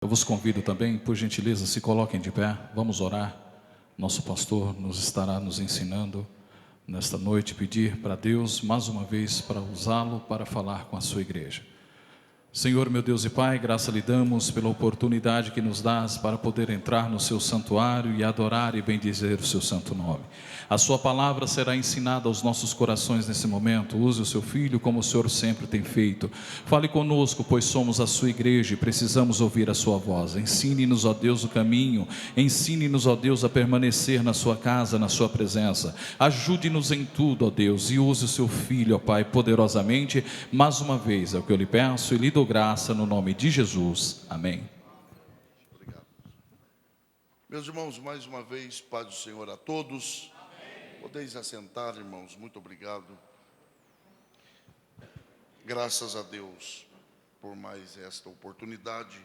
vos convido também, por gentileza, se coloquem de pé, vamos orar. Nosso pastor nos estará nos ensinando nesta noite, pedir para Deus, mais uma vez, para usá-lo para falar com a sua igreja. Senhor, meu Deus e Pai, graça lhe damos pela oportunidade que nos dás para poder entrar no seu santuário e adorar e bendizer o seu santo nome. A sua palavra será ensinada aos nossos corações nesse momento. Use o seu filho como o Senhor sempre tem feito. Fale conosco, pois somos a sua igreja e precisamos ouvir a sua voz. Ensine-nos, ó Deus, o caminho. Ensine-nos, ó Deus, a permanecer na sua casa, na sua presença. Ajude-nos em tudo, ó Deus, e use o seu filho, ó Pai, poderosamente. Mais uma vez, é o que eu lhe peço e lhe dou graça no nome de Jesus. Amém. Obrigado. Meus irmãos, mais uma vez, paz do Senhor a todos. Podeis assentar, irmãos, muito obrigado. Graças a Deus por mais esta oportunidade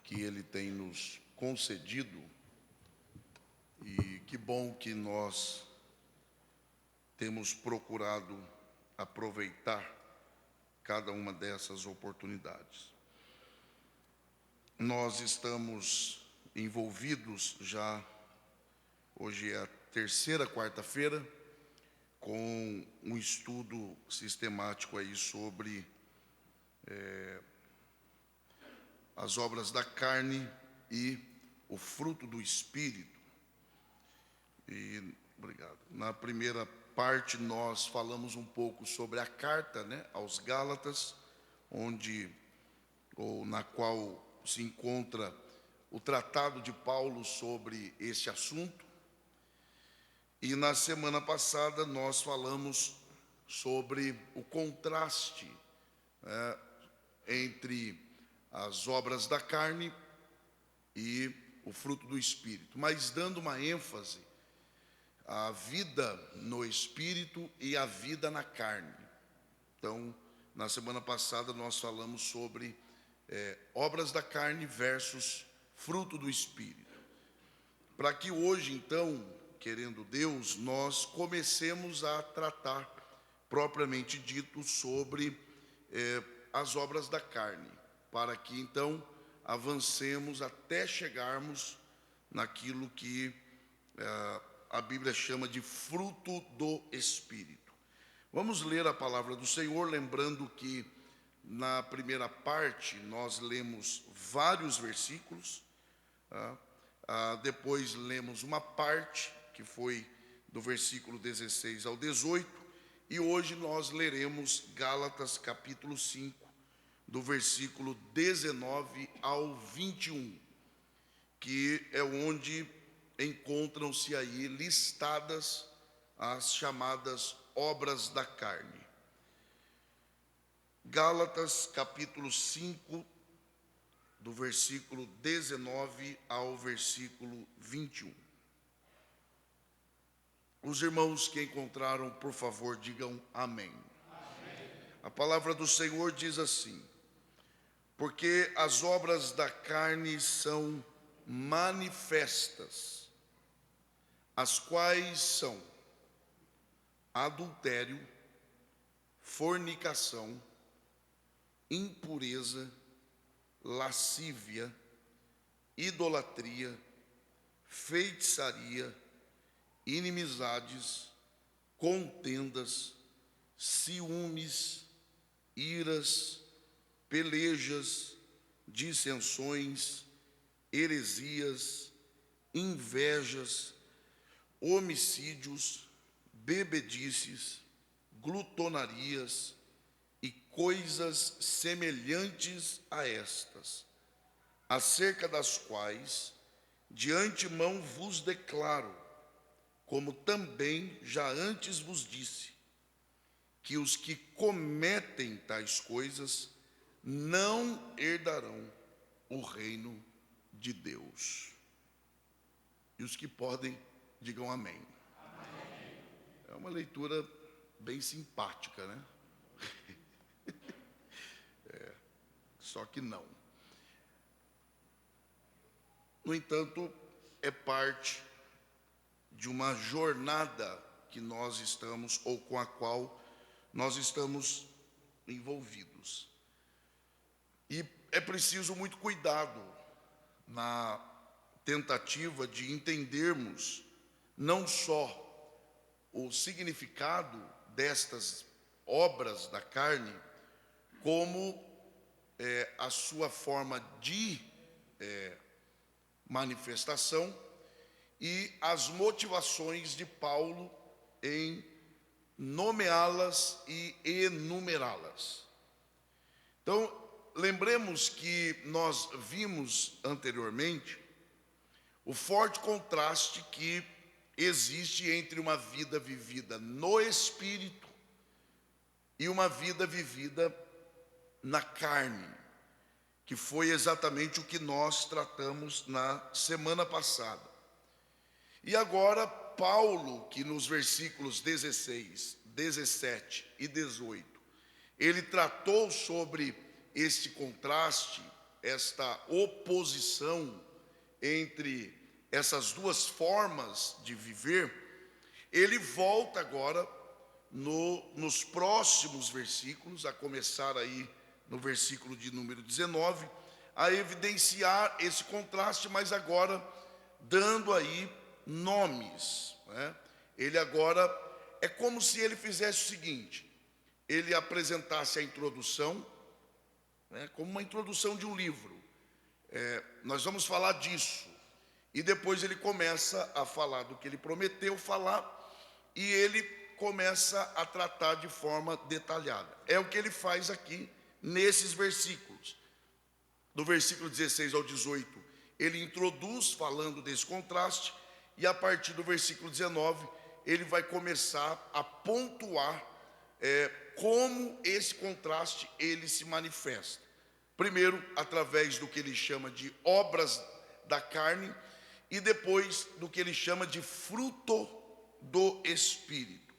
que Ele tem nos concedido. E que bom que nós temos procurado aproveitar cada uma dessas oportunidades. Nós estamos envolvidos já, hoje é a terceira quarta-feira, com um estudo sistemático aí sobre as obras da carne e o fruto do Espírito. E, obrigado. Na primeira parte nós falamos um pouco sobre a carta, aos Gálatas, na qual se encontra o tratado de Paulo sobre esse assunto. E na semana passada nós falamos sobre o contraste entre as obras da carne e o fruto do Espírito, mas dando uma ênfase à vida no Espírito e à vida na carne. Então, na semana passada nós falamos sobre obras da carne versus fruto do Espírito. Para que hoje, então, querendo Deus, nós comecemos a tratar, propriamente dito, sobre as obras da carne, para que, então, avancemos até chegarmos naquilo que a Bíblia chama de fruto do Espírito. Vamos ler a palavra do Senhor, lembrando que na primeira parte nós lemos vários versículos, depois lemos uma parte, que foi do versículo 16 ao 18, e hoje nós leremos Gálatas capítulo 5, do versículo 19 ao 21, que é onde encontram-se aí listadas as chamadas obras da carne. Gálatas capítulo 5, do versículo 19 ao versículo 21. Os irmãos que encontraram, por favor, digam amém. Amém. A palavra do Senhor diz assim: porque as obras da carne são manifestas, as quais são adultério, fornicação, impureza, lascívia, idolatria, feitiçaria, inimizades, contendas, ciúmes, iras, pelejas, dissensões, heresias, invejas, homicídios, bebedices, glutonarias e coisas semelhantes a estas, acerca das quais de antemão vos declaro, como também já antes vos disse, que os que cometem tais coisas não herdarão o reino de Deus. E os que podem, digam amém. Amém. É uma leitura bem simpática, né? Só que não. No entanto, é parte de uma jornada que nós estamos, ou com a qual nós estamos envolvidos. E é preciso muito cuidado na tentativa de entendermos não só o significado destas obras da carne, como a sua forma de manifestação e as motivações de Paulo em nomeá-las e enumerá-las. Então, lembremos que nós vimos anteriormente o forte contraste que existe entre uma vida vivida no Espírito e uma vida vivida na carne, que foi exatamente o que nós tratamos na semana passada. E agora, Paulo, que nos versículos 16, 17 e 18, ele tratou sobre este contraste, esta oposição entre essas duas formas de viver. Ele volta agora nos próximos versículos, a começar aí no versículo de número 19, a evidenciar esse contraste, mas agora dando aí nomes, né? Ele agora, é como se ele fizesse o seguinte: ele apresentasse a introdução, né, como uma introdução de um livro. Nós vamos falar disso, e depois ele começa a falar do que ele prometeu falar, e ele começa a tratar de forma detalhada. É o que ele faz aqui nesses versículos. Do versículo 16 ao 18, ele introduz falando desse contraste, e a partir do versículo 19, ele vai começar a pontuar como esse contraste ele se manifesta. Primeiro, através do que ele chama de obras da carne, e depois do que ele chama de fruto do Espírito.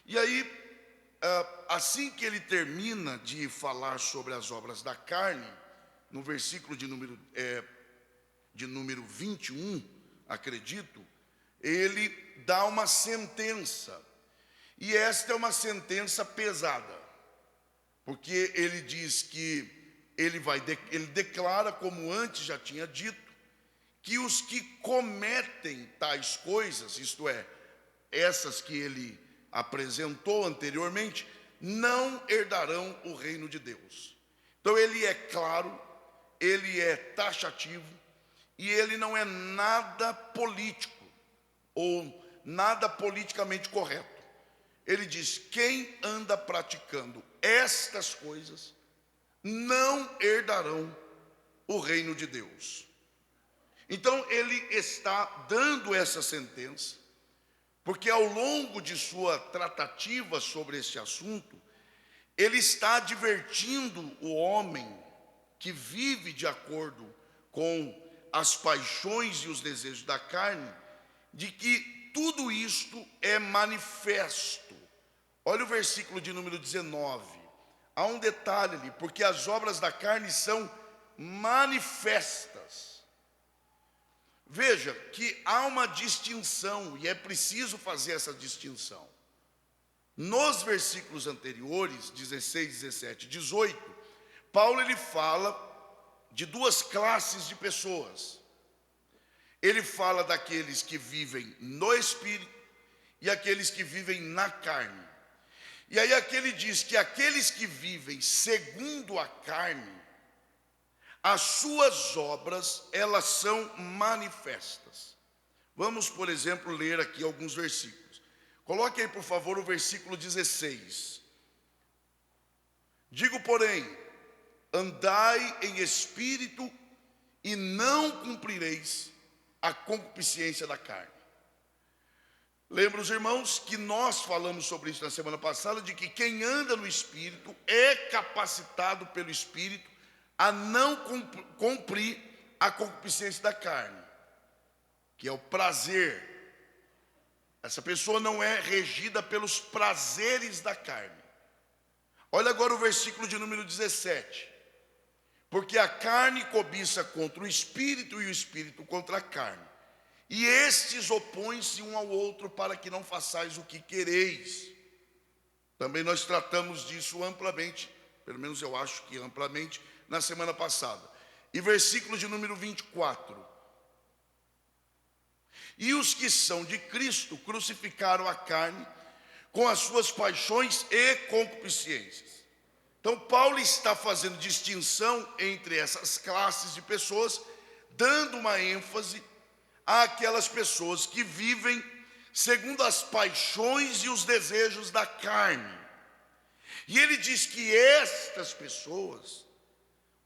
E aí, assim que ele termina de falar sobre as obras da carne, no versículo de número 21, acredito, ele dá uma sentença. E esta é uma sentença pesada, porque ele diz que ele declara, como antes já tinha dito, que os que cometem tais coisas, isto é, essas que ele apresentou anteriormente, não herdarão o reino de Deus. Então ele é claro, ele é taxativo, e ele não é nada político, ou nada politicamente correto. Ele diz: quem anda praticando estas coisas não herdarão o reino de Deus. Então ele está dando essa sentença, porque ao longo de sua tratativa sobre este assunto, ele está advertindo o homem que vive de acordo com as paixões e os desejos da carne, de que tudo isto é manifesto. Olha o versículo de número 19. Há um detalhe ali, porque as obras da carne são manifestas. Veja que há uma distinção, e é preciso fazer essa distinção. Nos versículos anteriores, 16, 17 e 18, Paulo ele fala de duas classes de pessoas. Ele fala daqueles que vivem no Espírito e aqueles que vivem na carne. E aí aqui ele diz que aqueles que vivem segundo a carne, as suas obras, elas são manifestas. Vamos, por exemplo, ler aqui alguns versículos. Coloque aí, por favor, o versículo 16. Digo, porém, andai em espírito e não cumprireis a concupiscência da carne. Lembra os irmãos que nós falamos sobre isso na semana passada, de que quem anda no Espírito é capacitado pelo Espírito a não cumprir a concupiscência da carne, que é o prazer. Essa pessoa não é regida pelos prazeres da carne. Olha agora o versículo de número 17. Porque a carne cobiça contra o Espírito e o Espírito contra a carne. E estes opõem-se um ao outro para que não façais o que quereis. Também nós tratamos disso amplamente, pelo menos eu acho que amplamente, na semana passada. E versículo de número 24. E os que são de Cristo crucificaram a carne com as suas paixões e concupiscências. Então Paulo está fazendo distinção entre essas classes de pessoas, dando uma ênfase àquelas pessoas que vivem segundo as paixões e os desejos da carne. E ele diz que estas pessoas,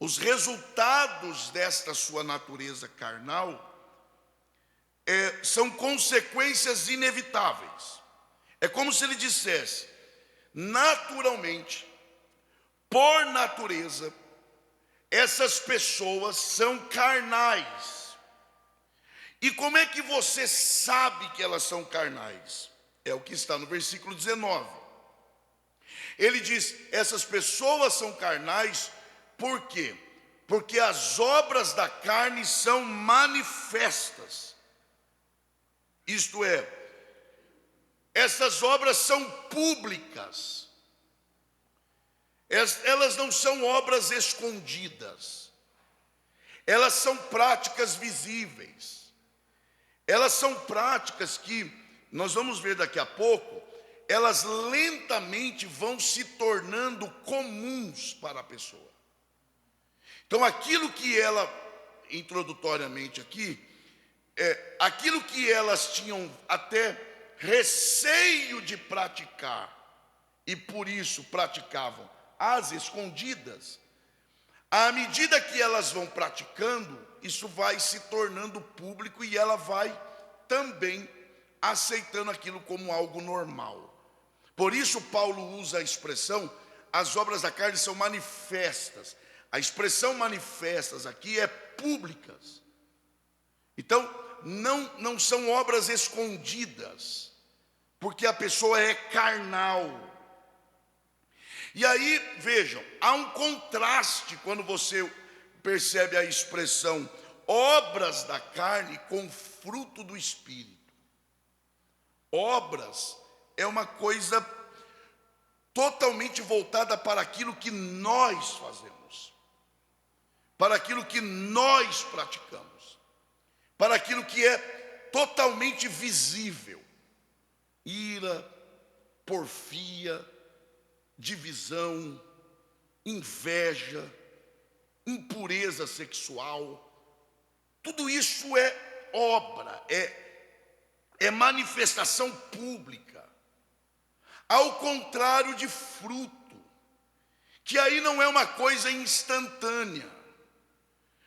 os resultados desta sua natureza carnal, são consequências inevitáveis. É como se ele dissesse, naturalmente, por natureza, essas pessoas são carnais. E como é que você sabe que elas são carnais? É o que está no versículo 19. Ele diz, essas pessoas são carnais, por quê? Porque as obras da carne são manifestas. Isto é, essas obras são públicas. Elas não são obras escondidas. Elas são práticas visíveis. Elas são práticas que, nós vamos ver daqui a pouco, elas lentamente vão se tornando comuns para a pessoa. Então aquilo que ela, introdutoriamente aqui, aquilo que elas tinham até receio de praticar, e por isso praticavam às escondidas, à medida que elas vão praticando, isso vai se tornando público e ela vai também aceitando aquilo como algo normal. Por isso Paulo usa a expressão, as obras da carne são manifestas. A expressão manifestas aqui é públicas. Então, não são obras escondidas, porque a pessoa é carnal. E aí, vejam, há um contraste quando você percebe a expressão obras da carne com fruto do Espírito. Obras é uma coisa totalmente voltada para aquilo que nós fazemos, para aquilo que nós praticamos, para aquilo que é totalmente visível. Ira, porfia, divisão, inveja, impureza sexual, tudo isso é obra, é manifestação pública, ao contrário de fruto, que aí não é uma coisa instantânea,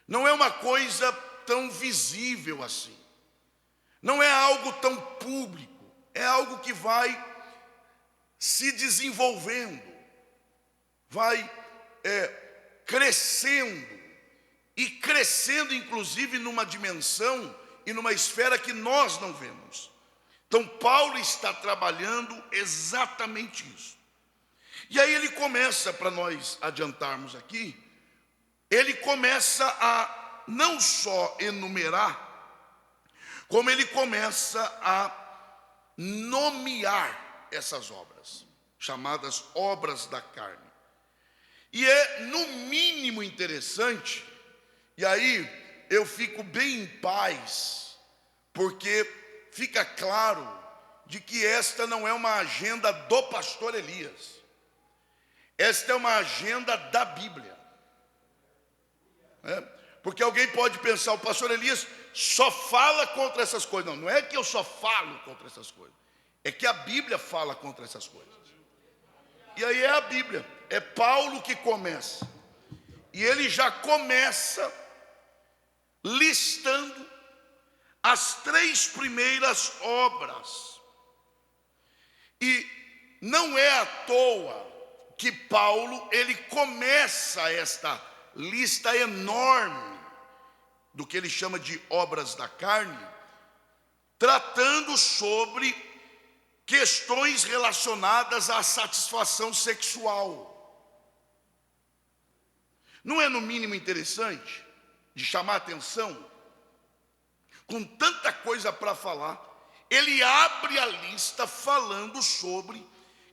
não é uma coisa tão visível assim, não é algo tão público, é algo que vai se desenvolvendo, vai crescendo, e crescendo inclusive numa dimensão e numa esfera que nós não vemos. Então Paulo está trabalhando exatamente isso. E aí ele começa, para nós adiantarmos aqui, ele começa a não só enumerar, como ele começa a nomear essas obras, chamadas obras da carne. E é no mínimo interessante, e aí eu fico bem em paz, porque fica claro de que esta não é uma agenda do pastor Elias, esta é uma agenda da Bíblia. Porque alguém pode pensar, o pastor Elias só fala contra essas coisas. Não, não é que eu só falo contra essas coisas, é que a Bíblia fala contra essas coisas. E aí é a Bíblia, é Paulo que começa, e ele já começa listando as 3 primeiras obras. E não é à toa que Paulo, ele começa esta lista enorme do que ele chama de obras da carne, tratando sobre questões relacionadas à satisfação sexual. Não é no mínimo interessante, de chamar a atenção? Com tanta coisa para falar, ele abre a lista falando sobre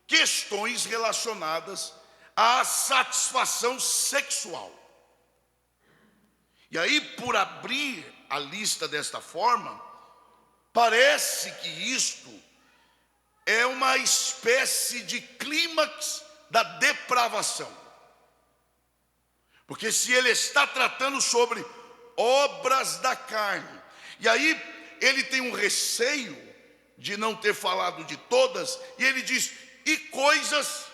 questões relacionadas à satisfação sexual. E aí, por abrir a lista desta forma, parece que isto é uma espécie de clímax da depravação. Porque se ele está tratando sobre obras da carne, e aí ele tem um receio de não ter falado de todas, e ele diz, e coisas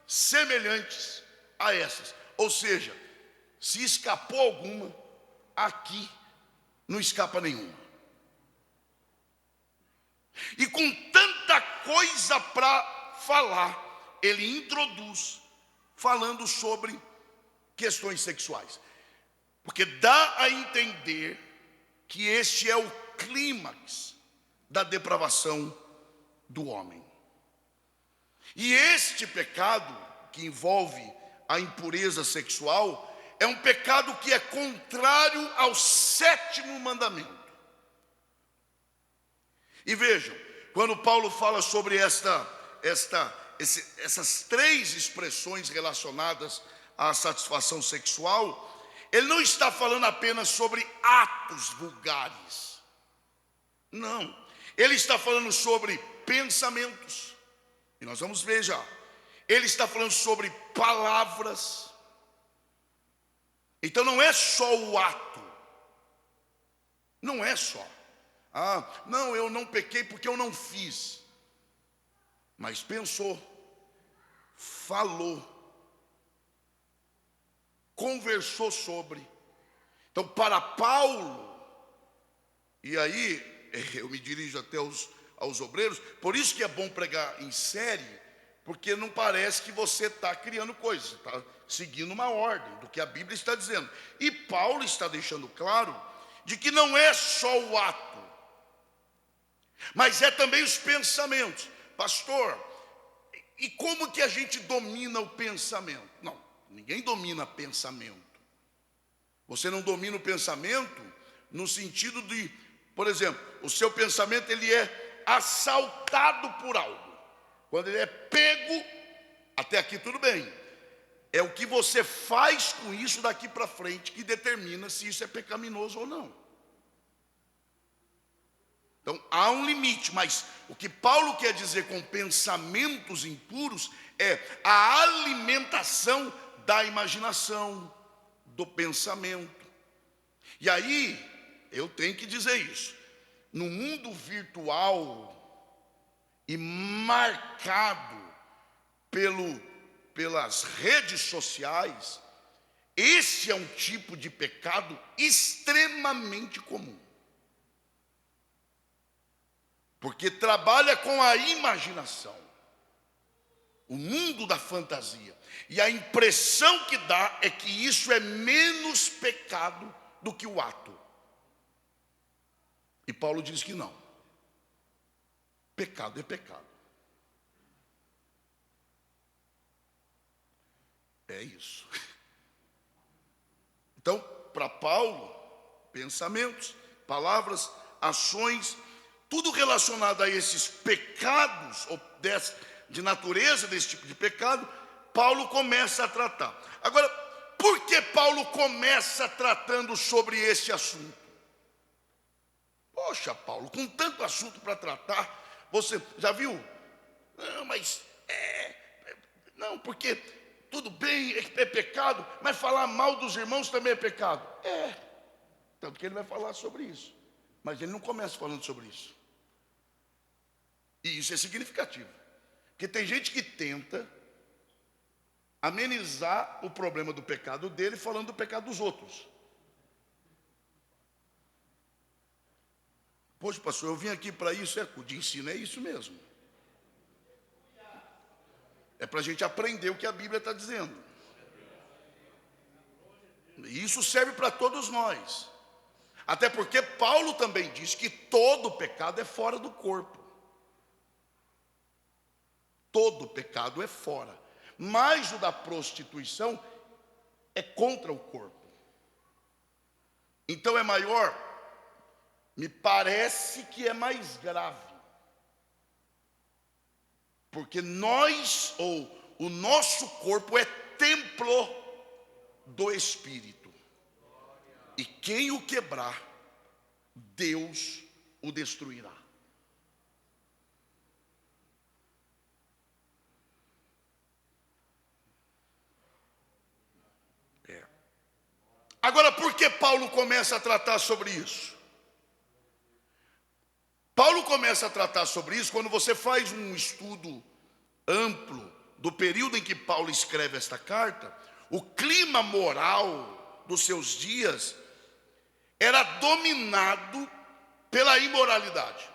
semelhantes a essas. Ou seja, se escapou alguma, aqui não escapa nenhuma. E com tanta coisa para falar, ele introduz falando sobre questões sexuais. Porque dá a entender que este é o clímax da depravação do homem. E este pecado, que envolve a impureza sexual, é um pecado que é contrário ao 7º mandamento. E vejam, quando Paulo fala sobre essas 3 expressões relacionadas à satisfação sexual, ele não está falando apenas sobre atos vulgares. Não, ele está falando sobre pensamentos. E nós vamos ver já. Ele está falando sobre palavras. Então não é só o ato. Não é só. Não, eu não pequei porque eu não fiz. Mas pensou, falou, conversou sobre. Então, para Paulo, e aí eu me dirijo até aos obreiros, por isso que é bom pregar em série, porque não parece que você está criando coisas, está seguindo uma ordem do que a Bíblia está dizendo. E Paulo está deixando claro de que não é só o ato, mas é também os pensamentos. Pastor, e como que a gente domina o pensamento? Não, ninguém domina pensamento. Você não domina o pensamento no sentido de, por exemplo, o seu pensamento ele é assaltado por algo. Quando ele é pego, até aqui tudo bem. É o que você faz com isso daqui para frente que determina se isso é pecaminoso ou não. Então há um limite, mas o que Paulo quer dizer com pensamentos impuros é a alimentação da imaginação, do pensamento. E aí, eu tenho que dizer isso, no mundo virtual e marcado pelas redes sociais, esse é um tipo de pecado extremamente comum. Porque trabalha com a imaginação, o mundo da fantasia. E a impressão que dá é que isso é menos pecado do que o ato. E Paulo diz que não. Pecado é pecado. É isso. Então, para Paulo, pensamentos, palavras, ações, tudo relacionado a esses pecados, ou de natureza desse tipo de pecado, Paulo começa a tratar. Agora, por que Paulo começa tratando sobre esse assunto? Poxa, Paulo, com tanto assunto para tratar, você já viu? Não, mas não, porque tudo bem, é pecado, mas falar mal dos irmãos também é pecado. Tanto que ele vai falar sobre isso. Mas ele não começa falando sobre isso. E isso é significativo. Porque tem gente que tenta amenizar o problema do pecado dele falando do pecado dos outros. Poxa, pastor, eu vim aqui para isso, o de ensino é isso mesmo. É para a gente aprender o que a Bíblia está dizendo. E isso serve para todos nós. Até porque Paulo também diz que todo pecado é fora do corpo. Todo pecado é fora. Mas o da prostituição é contra o corpo. Então é maior, me parece que é mais grave. Porque nós, ou o nosso corpo é templo do Espírito. e quem o quebrar, Deus o destruirá. Agora, por que Paulo começa a tratar sobre isso? Paulo começa a tratar sobre isso quando você faz um estudo amplo do período em que Paulo escreve esta carta. O clima moral dos seus dias era dominado pela imoralidade,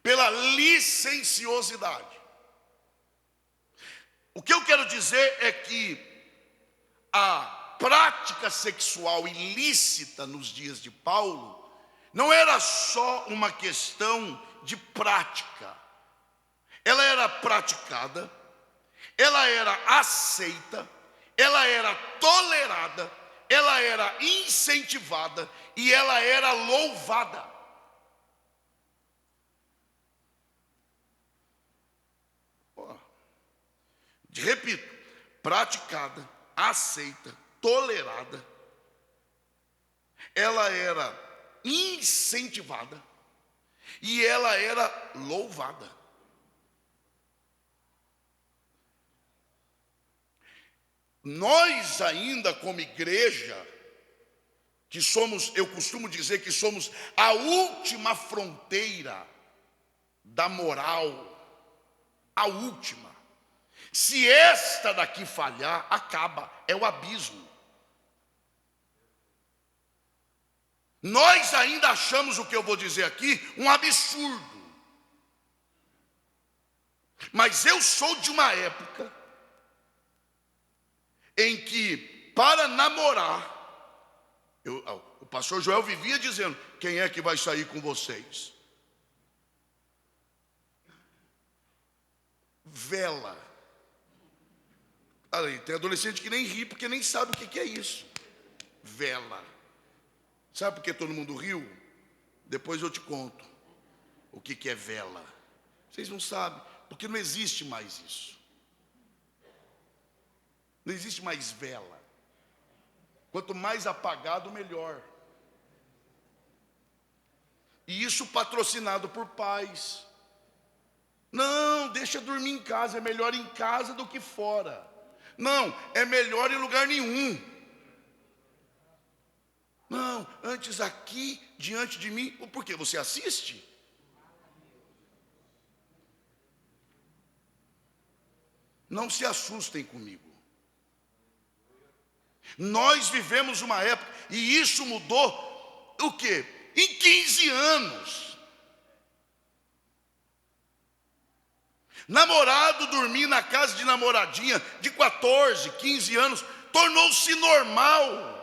pela licenciosidade. O que eu quero dizer é que a prática sexual ilícita nos dias de Paulo não era só uma questão de prática. Ela era praticada, ela era aceita, ela era tolerada, ela era incentivada e ela era louvada. Repito, praticada, aceita, tolerada, ela era incentivada e ela era louvada. Nós ainda como igreja, que somos, eu costumo dizer que somos a última fronteira da moral, a última. Se esta daqui falhar, acaba, é o abismo. Nós ainda achamos o que eu vou dizer aqui um absurdo. Mas eu sou de uma época em que, para namorar, o pastor Joel vivia dizendo: quem é que vai sair com vocês? Vela. Aí, tem adolescente que nem ri porque nem sabe o que é isso. Vela. Sabe por que todo mundo riu? Depois eu te conto o que é vela. Vocês não sabem, porque não existe mais isso. Não existe mais vela. Quanto mais apagado, melhor. E isso patrocinado por pais. Não, deixa dormir em casa, é melhor em casa do que fora. Não, é melhor em lugar nenhum. Não, antes aqui, diante de mim. Por quê? Você assiste? Não se assustem comigo. Nós vivemos uma época, e isso mudou, o quê? Em 15 anos. Namorado dormir na casa de namoradinha de 14, 15 anos, tornou-se normal.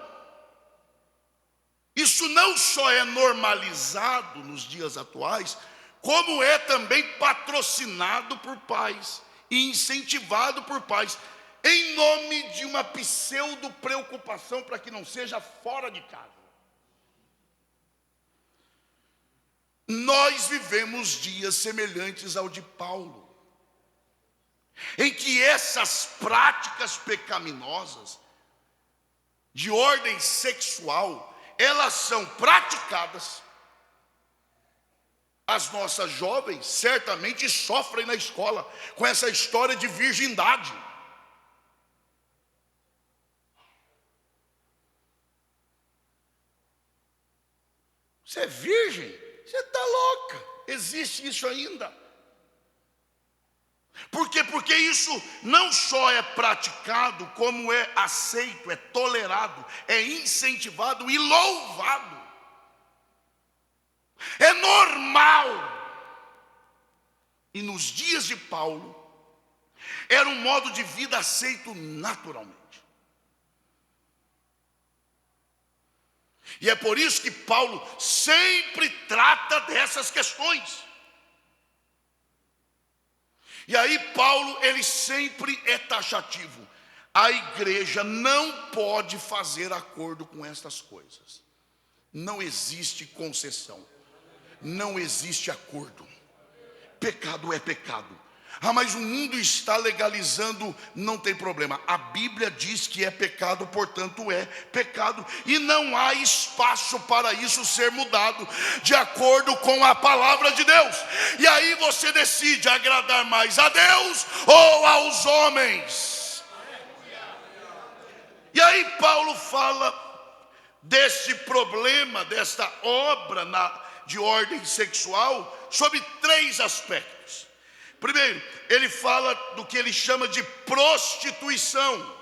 Isso não só é normalizado nos dias atuais, como é também patrocinado por pais e incentivado por pais, em nome de uma pseudo preocupação para que não seja fora de casa. Nós vivemos dias semelhantes ao de Paulo, em que essas práticas pecaminosas de ordem sexual, elas são praticadas. As nossas jovens certamente sofrem na escola com essa história de virgindade. Você é virgem? Você está louca. Existe isso ainda. Por quê? Porque isso não só é praticado, como é aceito, é tolerado, é incentivado e louvado. É normal. E nos dias de Paulo, era um modo de vida aceito naturalmente. E é por isso que Paulo sempre trata dessas questões. E aí Paulo, ele sempre é taxativo. A igreja não pode fazer acordo com estas coisas. Não existe concessão. Não existe acordo. Pecado é pecado. Ah, mas o mundo está legalizando, não tem problema. A Bíblia diz que é pecado, portanto é pecado. E não há espaço para isso ser mudado, de acordo com a palavra de Deus. E aí você decide agradar mais a Deus ou aos homens. E aí Paulo fala desse problema, desta obra de ordem sexual, sob 3 aspectos. Primeiro, ele fala do que ele chama de prostituição.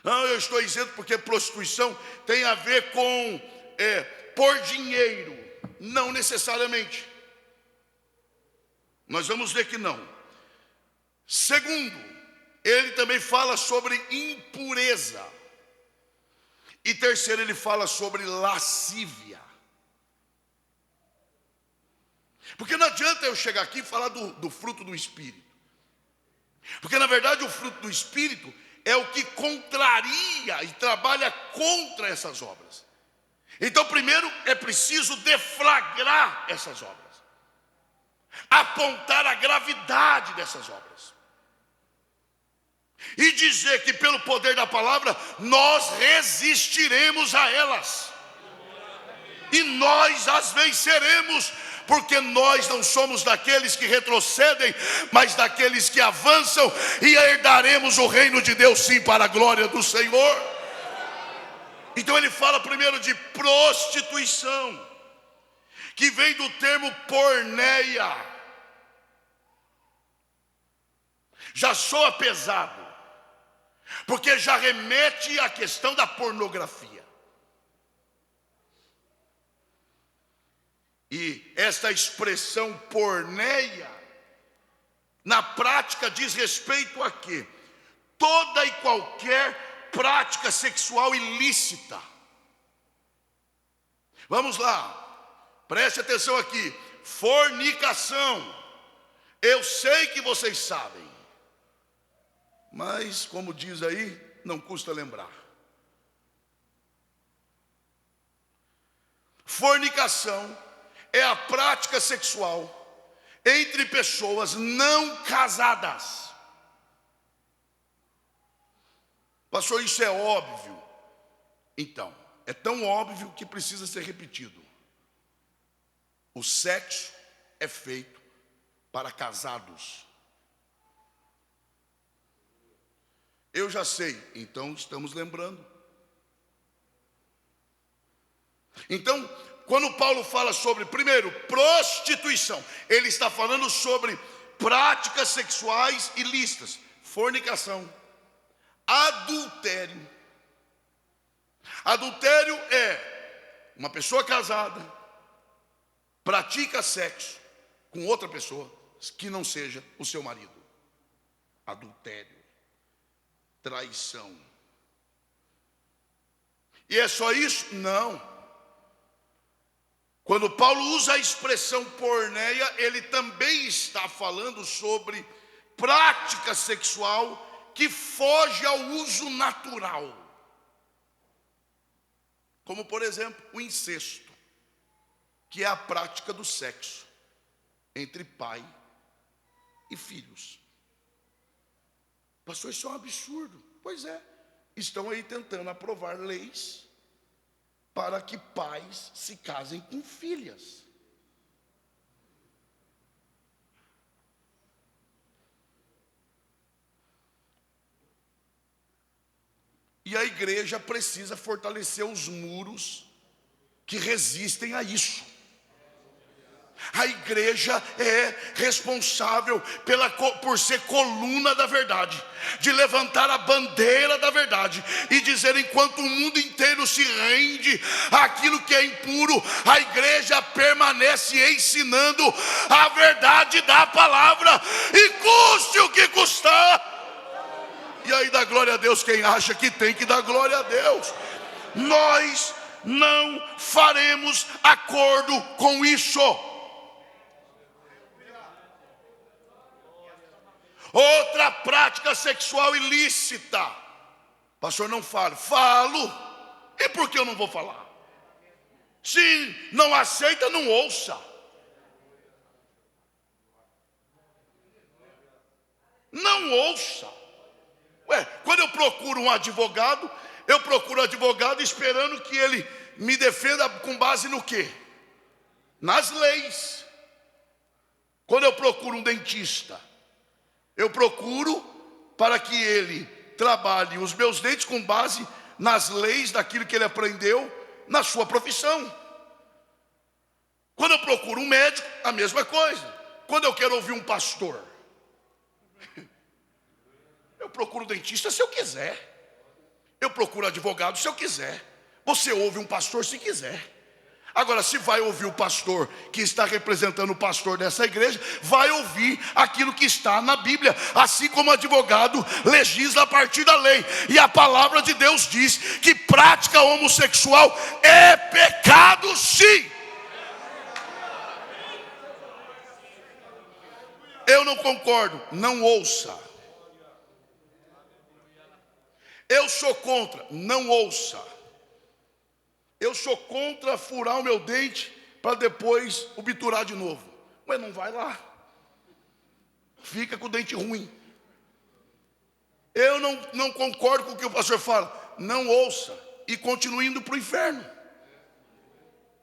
Não, eu estou dizendo porque prostituição tem a ver com por dinheiro. Não necessariamente. Nós vamos ver que não. Segundo, ele também fala sobre impureza. E terceiro, ele fala sobre lascívia. Porque não adianta eu chegar aqui e falar do fruto do Espírito. Porque na verdade o fruto do Espírito é o que contraria e trabalha contra essas obras. Então primeiro é preciso deflagrar essas obras. Apontar a gravidade dessas obras. E dizer que pelo poder da palavra nós resistiremos a elas. E nós as venceremos. Porque nós não somos daqueles que retrocedem, mas daqueles que avançam, e herdaremos o reino de Deus sim, para a glória do Senhor. Então ele fala primeiro de prostituição, que vem do termo porneia. Já soa pesado, porque já remete à questão da pornografia. E esta expressão porneia, na prática diz respeito a quê? Toda e qualquer prática sexual ilícita. Vamos lá, preste atenção aqui. Fornicação. Eu sei que vocês sabem, mas como diz aí, não custa lembrar. Fornicação é a prática sexual entre pessoas não casadas. Pastor, isso é óbvio. Então, é tão óbvio que precisa ser repetido. O sexo é feito para casados. Eu já sei, então estamos lembrando. Então, quando Paulo fala sobre, primeiro, prostituição, ele está falando sobre práticas sexuais ilícitas, fornicação, adultério. Adultério é uma pessoa casada, pratica sexo com outra pessoa que não seja o seu marido. Adultério, traição. E é só isso? Não. Quando Paulo usa a expressão porneia, ele também está falando sobre prática sexual que foge ao uso natural. Como, por exemplo, o incesto, que é a prática do sexo entre pai e filhos. Pastor, isso é um absurdo. Pois é, estão aí tentando aprovar leis para que pais se casem com filhas. E a igreja precisa fortalecer os muros que resistem a isso. A igreja é responsável por ser coluna da verdade, de levantar a bandeira da verdade e dizer, enquanto o mundo inteiro se rende àquilo que é impuro, a igreja permanece ensinando a verdade da palavra, e custe o que custar. E aí dá glória a Deus quem acha que tem que dar glória a Deus. Nós não faremos acordo com isso. Outra prática sexual ilícita. Pastor, não falo. Falo. E por que eu não vou falar? Se não aceita, não ouça. Não ouça. Quando eu procuro um advogado, eu procuro advogado esperando que ele me defenda com base no quê? Nas leis. Quando eu procuro um dentista, eu procuro para que ele trabalhe os meus dentes com base nas leis daquilo que ele aprendeu na sua profissão. Quando eu procuro um médico, a mesma coisa. Quando eu quero ouvir um pastor, eu procuro dentista se eu quiser. Eu procuro advogado se eu quiser. Você ouve um pastor se quiser. Agora, se vai ouvir o pastor que está representando o pastor dessa igreja, vai ouvir aquilo que está na Bíblia. Assim como o advogado legisla a partir da lei. E a palavra de Deus diz que prática homossexual é pecado, sim. Eu não concordo, não ouça. Eu sou contra, não ouça. Eu sou contra furar o meu dente para depois obturar de novo. Mas não vai lá. Fica com o dente ruim. Eu não concordo com o que o pastor fala. Não ouça e continue indo para o inferno.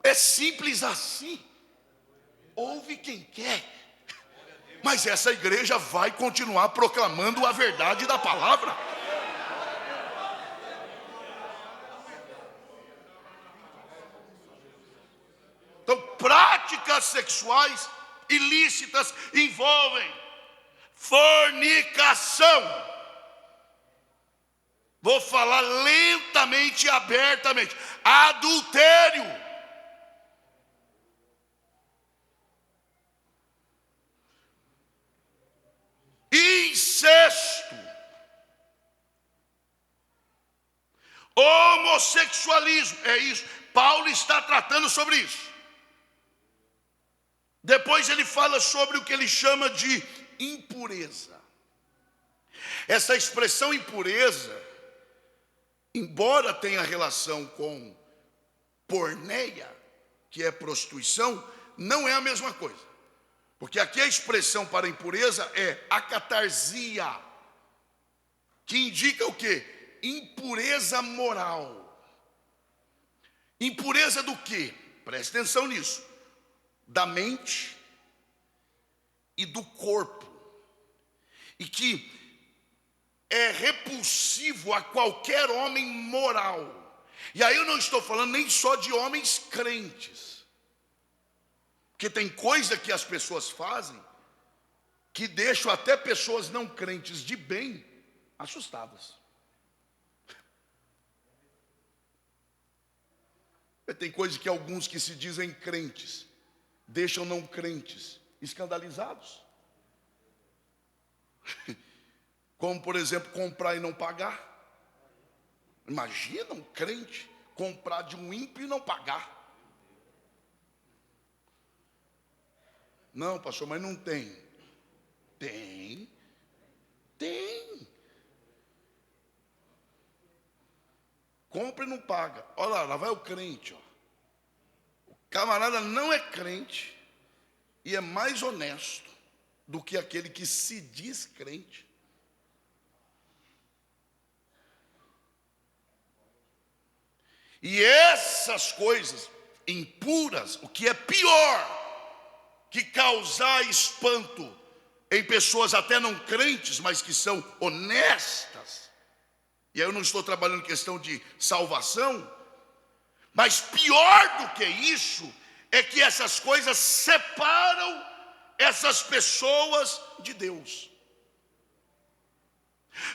É simples assim. Ouve quem quer. Mas essa igreja vai continuar proclamando a verdade da palavra. Então, práticas sexuais ilícitas envolvem fornicação. Vou falar lentamente e abertamente. Adultério. Incesto. Homossexualismo. É isso. Paulo está tratando sobre isso. Depois ele fala sobre o que ele chama de impureza. Essa expressão impureza, embora tenha relação com porneia, que é prostituição, não é a mesma coisa. Porque aqui a expressão para impureza é acatarsia, que indica o quê? Impureza moral. Impureza do quê? Preste atenção nisso. Da mente e do corpo, e que é repulsivo a qualquer homem moral. E aí eu não estou falando nem só de homens crentes, porque tem coisa que as pessoas fazem que deixam até pessoas não crentes de bem assustadas. Tem coisa que alguns que se dizem crentes deixam não crentes escandalizados. Como, por exemplo, comprar e não pagar. Imagina um crente comprar de um ímpio e não pagar. Não, pastor, mas não tem. Tem. Compra e não paga. Olha lá vai o crente, ó. Camarada não é crente e é mais honesto do que aquele que se diz crente. E essas coisas impuras, o que é pior que causar espanto em pessoas até não crentes, mas que são honestas. E aí eu não estou trabalhando em questão de salvação. Mas pior do que isso é que essas coisas separam essas pessoas de Deus.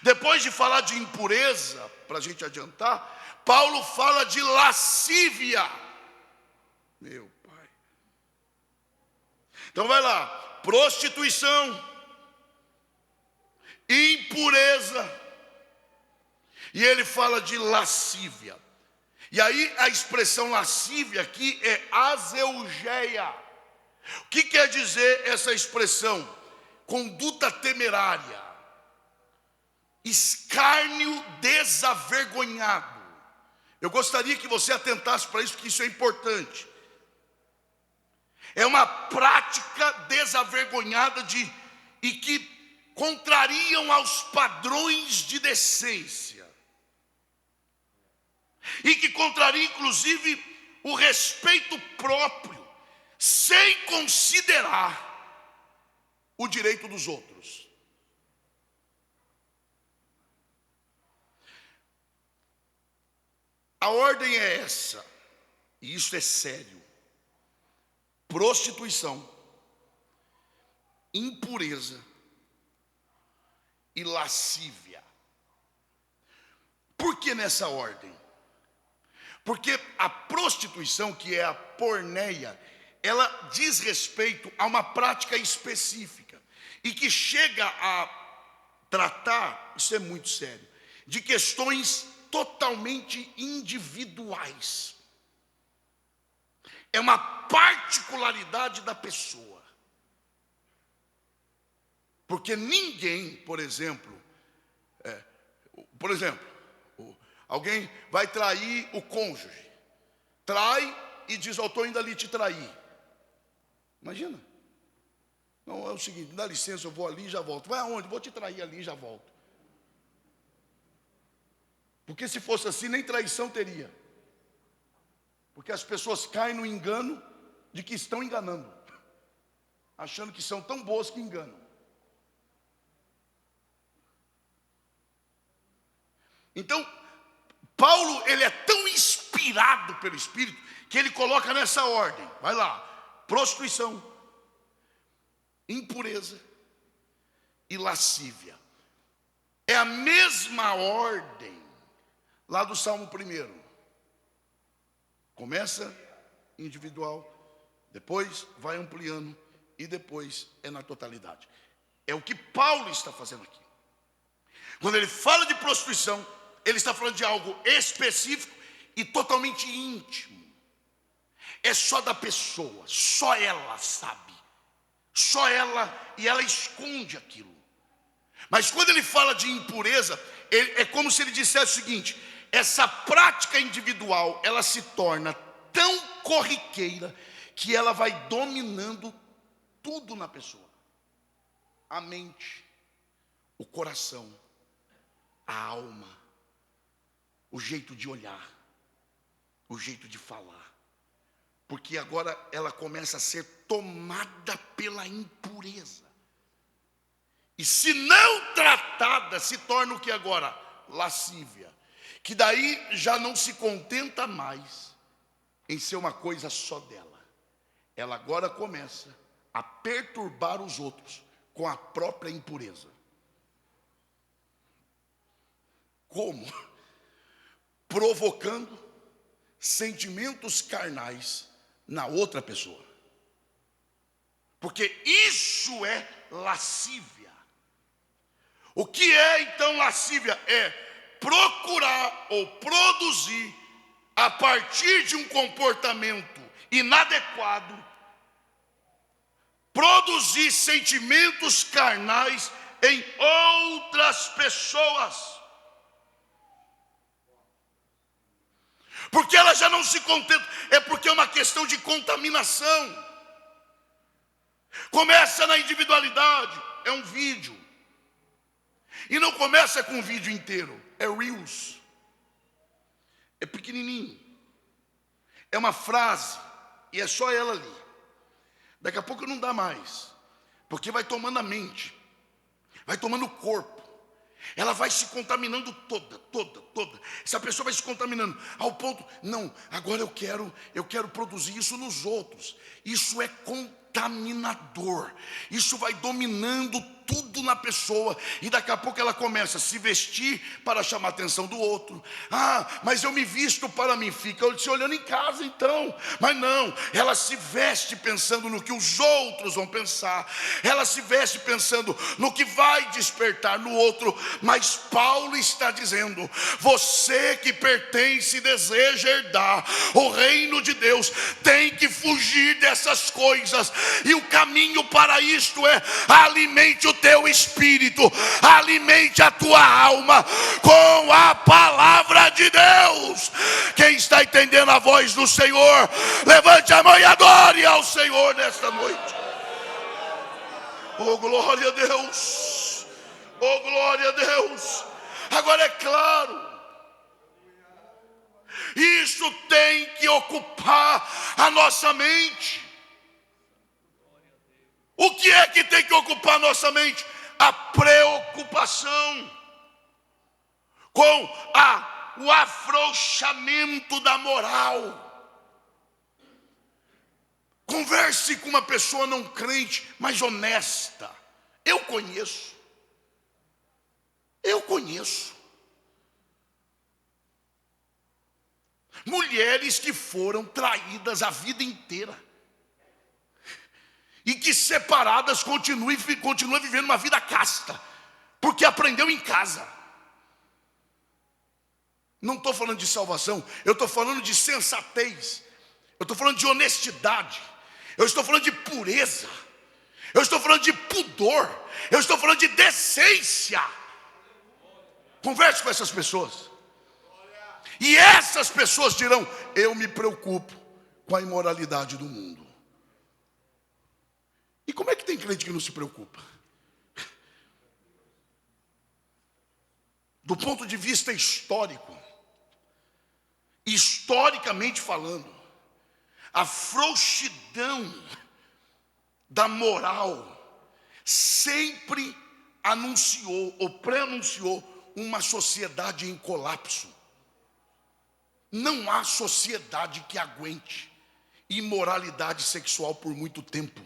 Depois de falar de impureza, para a gente adiantar, Paulo fala de lascívia. Meu pai. Então vai lá, prostituição, impureza, e ele fala de lascívia. E aí a expressão lascívia aqui é azeugeia. O que quer dizer essa expressão? Conduta temerária, escárnio desavergonhado. Eu gostaria que você atentasse para isso, porque isso é importante. É uma prática desavergonhada e que contrariam aos padrões de decência e que contrariam inclusive o respeito próprio, sem considerar o direito dos outros. A ordem é essa, e isso é sério: prostituição, impureza e lascívia. Por que nessa ordem? Porque a prostituição, que é a porneia, ela diz respeito a uma prática específica e que chega a tratar, isso é muito sério, de questões totalmente individuais. É uma particularidade da pessoa. Porque ninguém, por exemplo, alguém vai trair o cônjuge, trai e diz: eu estou indo ali te trair. Imagina. Não, é o seguinte, dá licença, eu vou ali e já volto. Vai aonde? Vou te trair ali e já volto. Porque se fosse assim, nem traição teria. Porque as pessoas caem no engano de que estão enganando, achando que são tão boas que enganam. Então, Paulo, ele é tão inspirado pelo Espírito que ele coloca nessa ordem. Vai lá: prostituição, impureza e lascívia. É a mesma ordem lá do Salmo 1. Começa individual, depois vai ampliando e depois é na totalidade. É o que Paulo está fazendo aqui. Quando ele fala de prostituição, ele está falando de algo específico e totalmente íntimo. É só da pessoa, só ela sabe. Só ela, e ela esconde aquilo. Mas quando ele fala de impureza, é como se ele dissesse o seguinte: essa prática individual, ela se torna tão corriqueira que ela vai dominando tudo na pessoa. A mente, o coração, a alma, o jeito de olhar, o jeito de falar. Porque agora ela começa a ser tomada pela impureza. E se não tratada, se torna o que agora? Lascívia. Que daí já não se contenta mais em ser uma coisa só dela. Ela agora começa a perturbar os outros com a própria impureza. Como? Provocando sentimentos carnais na outra pessoa. Porque isso é lascívia. O que é então lascívia? É procurar ou produzir, a partir de um comportamento inadequado, produzir sentimentos carnais em outras pessoas. Porque ela já não se contenta, é porque é uma questão de contaminação. Começa na individualidade, é um vídeo. E não começa com um vídeo inteiro, é Reels. É pequenininho. É uma frase, e é só ela ali. Daqui a pouco não dá mais, porque vai tomando a mente, vai tomando o corpo. Ela vai se contaminando toda. Essa pessoa vai se contaminando ao ponto, não, agora eu quero produzir isso nos outros. Isso é contaminador. Isso vai dominando tudo na pessoa. E daqui a pouco ela começa a se vestir para chamar a atenção do outro. Ah, mas eu me visto para mim. Fica se olhando em casa então. Mas não, ela se veste pensando no que os outros vão pensar. Ela se veste pensando no que vai despertar no outro. Mas Paulo está dizendo: você que pertence e deseja herdar o reino de Deus, tem que fugir dessas coisas. E o caminho para isto é: alimente o teu espírito, alimente a tua alma com a palavra de Deus. Quem está entendendo a voz do Senhor, levante a mão e adore ao Senhor nesta noite. Oh, glória a Deus. Oh, glória a Deus. Agora é claro, isso tem que ocupar a nossa mente. O que é que tem que ocupar a nossa mente? A preocupação com o afrouxamento da moral. Converse com uma pessoa não crente, mas honesta. Eu conheço. Mulheres que foram traídas a vida inteira. E que separadas continuam vivendo uma vida casta. Porque aprendeu em casa. Não estou falando de salvação, eu estou falando de sensatez. Eu estou falando de honestidade. Eu estou falando de pureza. Eu estou falando de pudor. Eu estou falando de decência. Converse com essas pessoas. E essas pessoas dirão: eu me preocupo com a imoralidade do mundo. E como é que tem crente que não se preocupa? Do ponto de vista histórico, historicamente falando, a frouxidão da moral sempre anunciou ou pré-anunciou uma sociedade em colapso. Não há sociedade que aguente imoralidade sexual por muito tempo.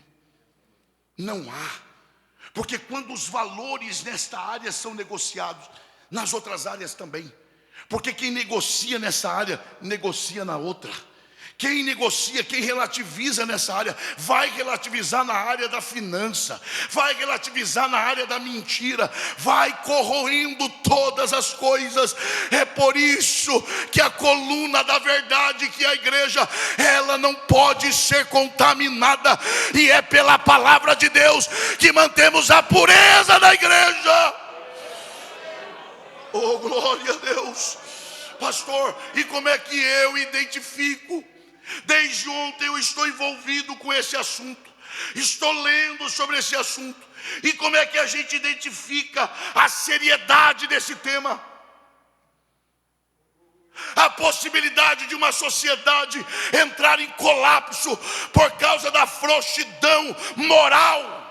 Não há. Porque quando os valores nesta área são negociados, nas outras áreas também. Porque quem negocia nessa área, negocia na outra. Quem negocia, quem relativiza nessa área, vai relativizar na área da finança, vai relativizar na área da mentira, vai corroendo todas as coisas. É por isso que a coluna da verdade, que é a igreja, ela não pode ser contaminada, e é pela palavra de Deus que mantemos a pureza da igreja. Oh, glória a Deus. Pastor, e como é que eu identifico? Desde ontem eu estou envolvido com esse assunto, estou lendo sobre esse assunto. E como é que a gente identifica a seriedade desse tema? A possibilidade de uma sociedade entrar em colapso por causa da frouxidão moral.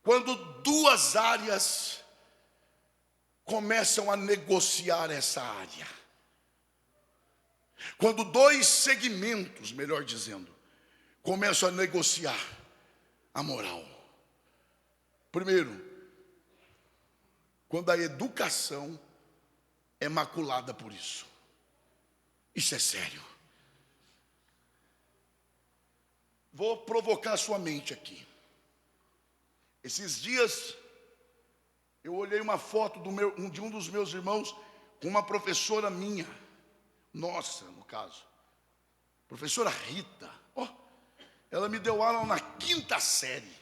Quando duas áreas começam a negociar essa área. Quando dois segmentos, melhor dizendo, começam a negociar a moral. Primeiro, quando a educação é maculada por isso. Isso é sério. Vou provocar a sua mente aqui. Esses dias eu olhei uma foto de um dos meus irmãos com uma professora minha, nossa, no caso, professora Rita. Ela me deu aula na 5ª série,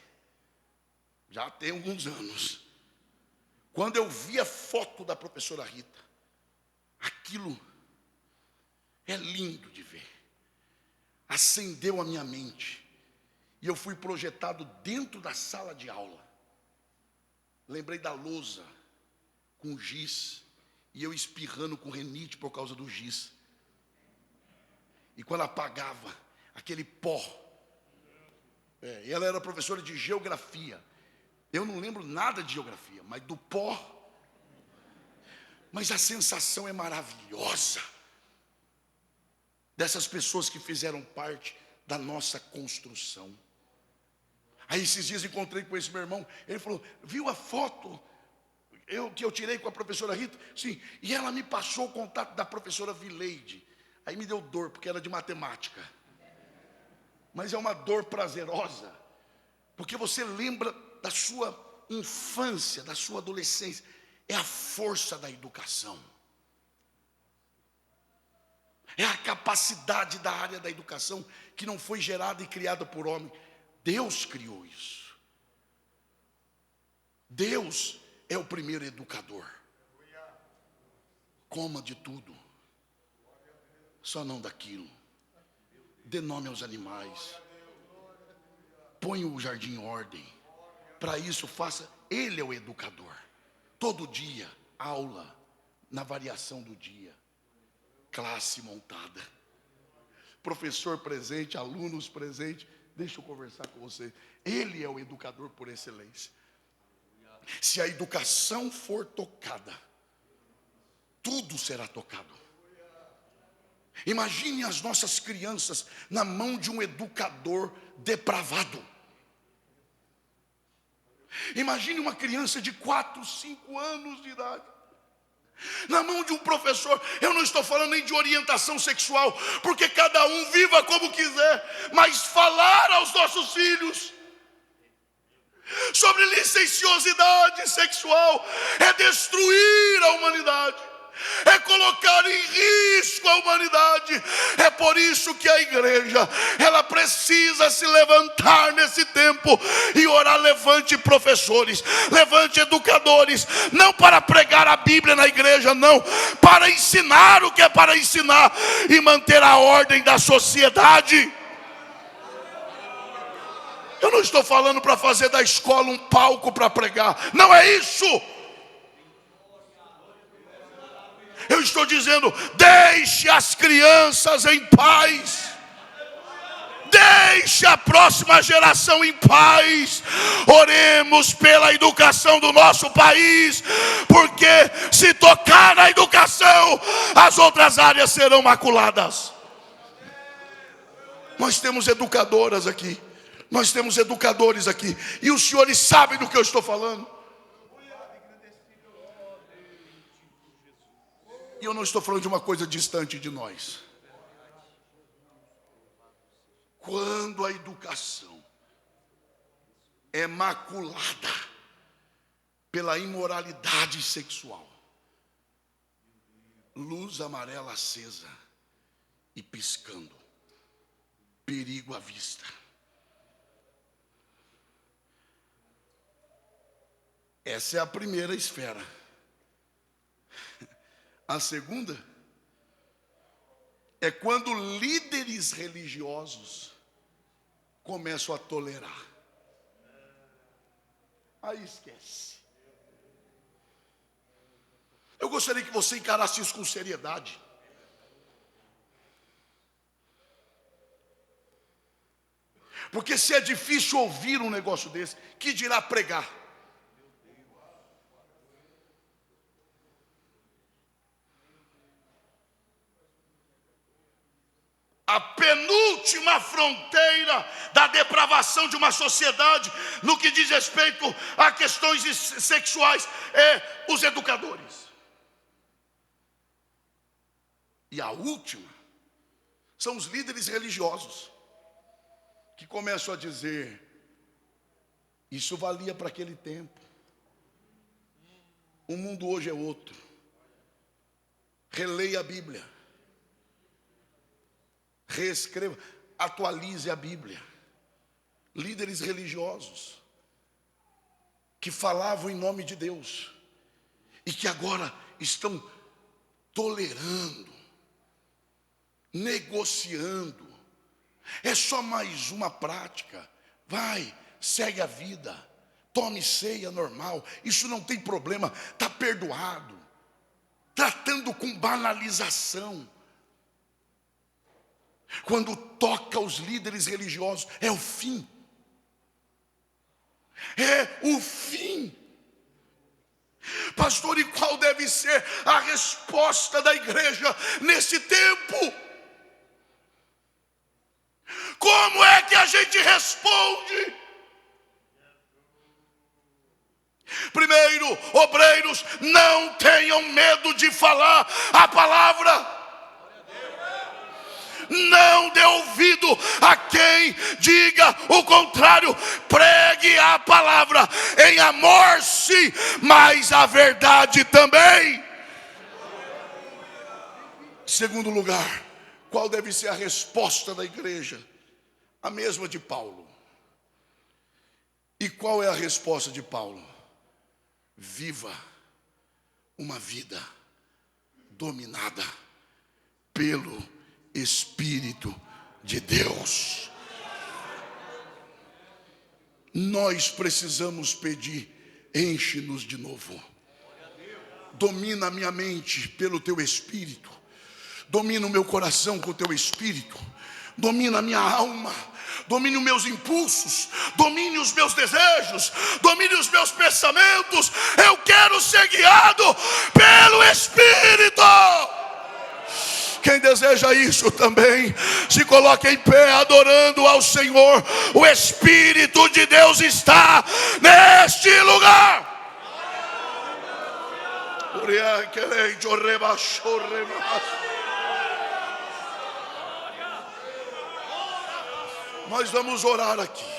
já tem alguns anos. Quando eu vi a foto da professora Rita, aquilo é lindo de ver, acendeu a minha mente, e eu fui projetado dentro da sala de aula. Lembrei da lousa com giz, e eu espirrando com renite por causa do giz. E quando apagava aquele pó, e ela era professora de geografia. Eu não lembro nada de geografia, mas do pó. Mas a sensação é maravilhosa dessas pessoas que fizeram parte da nossa construção. Aí esses dias encontrei com esse meu irmão, ele falou: viu a foto que eu tirei com a professora Rita? Sim, e ela me passou o contato da professora Vileide. Aí me deu dor, porque era de matemática. Mas é uma dor prazerosa, porque você lembra da sua infância, da sua adolescência. É a força da educação. É a capacidade da área da educação que não foi gerada e criada por homem. Deus criou isso. Deus é o primeiro educador. Coma de tudo, só não daquilo. Dê nome aos animais. põe o jardim em ordem. Para isso, faça. Ele é o educador. Todo dia, aula, na variação do dia. Classe montada. Professor presente, alunos presentes. Deixa eu conversar com você. Ele é o educador por excelência. Se a educação for tocada, tudo será tocado. Imagine as nossas crianças na mão de um educador depravado. Imagine uma criança de 4, 5 anos de idade na mão de um professor. Eu não estou falando nem de orientação sexual, porque cada um viva como quiser, mas falar aos nossos filhos sobre licenciosidade sexual é destruir a humanidade, é colocar em risco a humanidade. É por isso que a igreja, ela precisa se levantar nesse tempo e orar. Levante professores, levante educadores, não para pregar a Bíblia na igreja, não, para ensinar o que é para ensinar e manter a ordem da sociedade. Eu não estou falando para fazer da escola um palco para pregar, não é isso. Eu estou dizendo, deixe as crianças em paz. Deixe a próxima geração em paz. Oremos pela educação do nosso país, porque se tocar na educação, as outras áreas serão maculadas. Nós temos educadoras aqui, nós temos educadores aqui, e os senhores sabem do que eu estou falando. E eu não estou falando de uma coisa distante de nós. Quando a educação é maculada pela imoralidade sexual, luz amarela acesa e piscando, perigo à vista. Essa é a primeira esfera. A segunda é quando líderes religiosos começam a tolerar. Aí esquece. Eu gostaria que você encarasse isso com seriedade. Porque se é difícil ouvir um negócio desse, que dirá pregar? A penúltima fronteira da depravação de uma sociedade no que diz respeito a questões sexuais é os educadores. E a última são os líderes religiosos, que começam a dizer: isso valia para aquele tempo, o mundo hoje é outro. Releia a Bíblia, reescreva, atualize a Bíblia. Líderes religiosos que falavam em nome de Deus e que agora estão tolerando, negociando. É só mais uma prática. Vai, segue a vida, tome ceia normal, isso não tem problema, está perdoado. Tratando com banalização. Quando toca os líderes religiosos, é o fim. É o fim. Pastor, e qual deve ser a resposta da igreja nesse tempo? Como é que a gente responde? Primeiro, obreiros, não tenham medo de falar a palavra. Não dê ouvido a quem diga o contrário. Pregue a palavra em amor, sim, mas a verdade também. Segundo lugar, qual deve ser a resposta da igreja? A mesma de Paulo. E qual é a resposta de Paulo? Viva uma vida dominada pelo Espírito de Deus. nós precisamos pedir: enche-nos de novo. Domina a minha mente pelo teu Espírito, domina o meu coração com o teu Espírito, domina a minha alma, domine os meus impulsos, domine os meus desejos, domine os meus pensamentos. Eu quero ser guiado pelo Espírito. Quem deseja isso também, se coloque em pé adorando ao Senhor. O Espírito de Deus está neste lugar. Nós vamos orar aqui.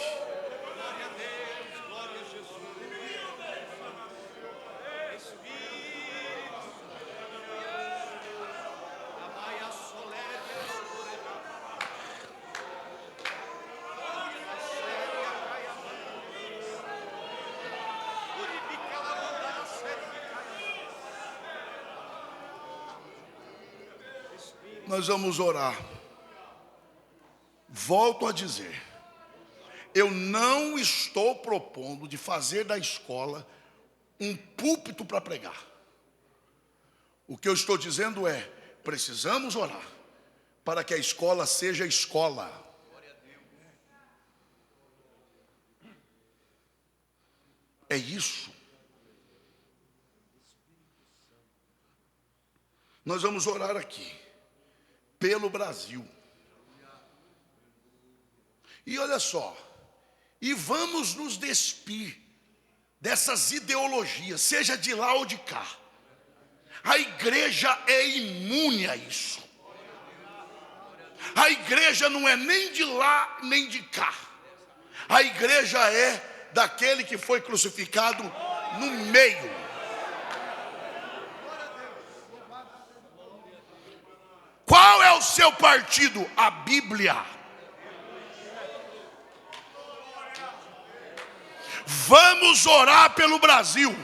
Nós vamos orar. Volto a dizer, eu não estou propondo de fazer da escola um púlpito para pregar. O que eu estou dizendo é: precisamos orar para que a escola seja escola. É isso. Nós vamos orar aqui pelo Brasil. E olha só, e vamos nos despir dessas ideologias, seja de lá ou de cá. A igreja é imune a isso. A igreja não é nem de lá nem de cá. A igreja é daquele que foi crucificado no meio. Qual é o seu partido? A Bíblia. Vamos orar pelo Brasil,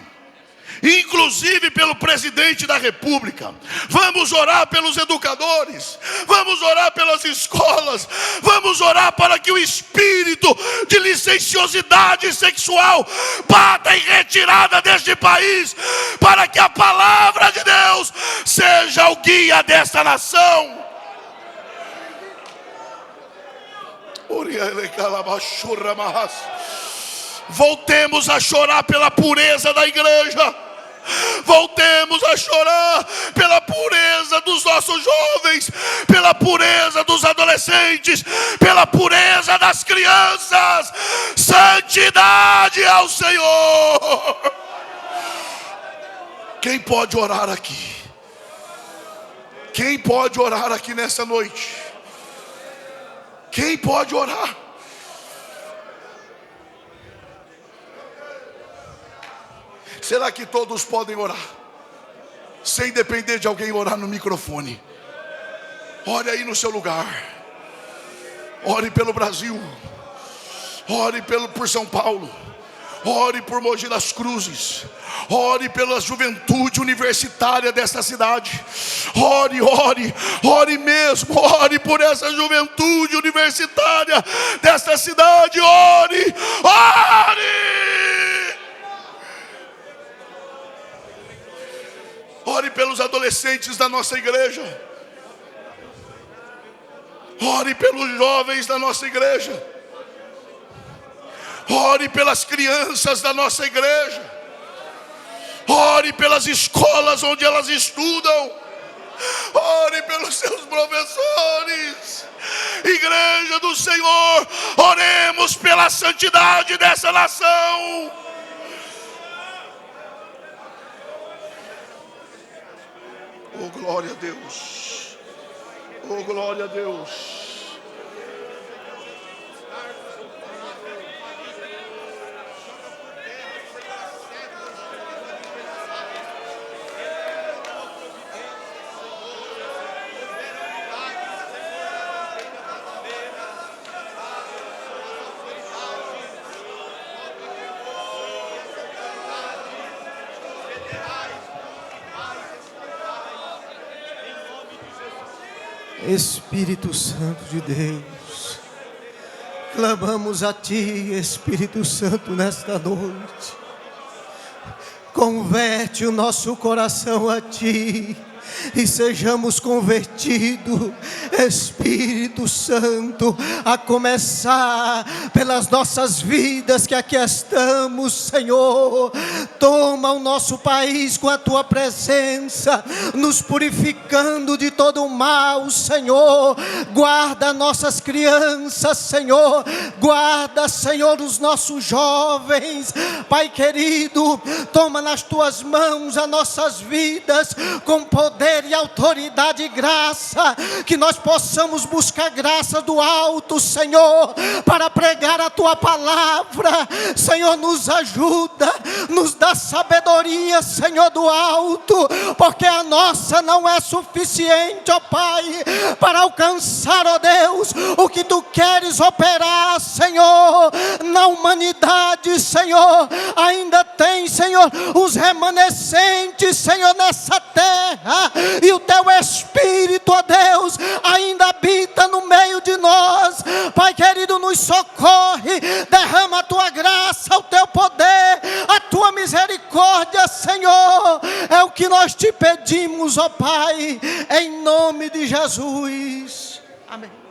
inclusive pelo presidente da República. Vamos orar pelos educadores, vamos orar pelas escolas, vamos orar para que o espírito de licenciosidade sexual bata em retirada deste país, para que a palavra de Deus seja o guia desta nação. Voltemos a chorar pela pureza da igreja. Voltemos a chorar pela pureza dos nossos jovens, pela pureza dos adolescentes, pela pureza das crianças. Santidade ao Senhor. Quem pode orar aqui? Quem pode orar aqui nessa noite? Quem pode orar? Será que todos podem orar? Sem depender de alguém orar no microfone. Ore aí no seu lugar. Ore pelo Brasil. Ore por São Paulo. Ore por Mogi das Cruzes. Ore pela juventude universitária desta cidade. Ore, ore, ore mesmo. Ore por essa juventude universitária desta cidade. Ore, ore. Ore pelos adolescentes da nossa igreja. Ore pelos jovens da nossa igreja. Ore pelas crianças da nossa igreja. Ore pelas escolas onde elas estudam. Ore pelos seus professores. Igreja do Senhor, oremos pela santidade dessa nação. Oh, glória a Deus. Oh, glória a Deus. Espírito Santo de Deus, Clamamos a Ti, Espírito Santo, nesta noite. Converte o nosso coração a Ti e sejamos convertidos, Espírito Santo, a começar pelas nossas vidas que aqui estamos, Senhor. Toma o nosso país com a Tua presença, nos purificando de todo o mal, Senhor. Guarda nossas crianças, Senhor. Guarda, Senhor, os nossos jovens. Pai querido, toma nas Tuas mãos as nossas vidas com poder e autoridade e graça, que nós possamos buscar graça do alto, Senhor, para pregar a Tua palavra. Senhor, nos ajuda, nos dá sabedoria, Senhor, do alto, porque a nossa não é suficiente, ó Pai, para alcançar, ó Deus, o que Tu queres operar, Senhor, na humanidade, Senhor. Ainda tem, Senhor, os remanescentes, Senhor, nessa terra, e o Teu Espírito, ó Deus, ainda habita no meio de nós. Pai querido, nos socorre, derrama a Tua graça, o Teu poder, a Tua misericórdia, Senhor. É o que nós Te pedimos, ó Pai, em nome de Jesus. Amém.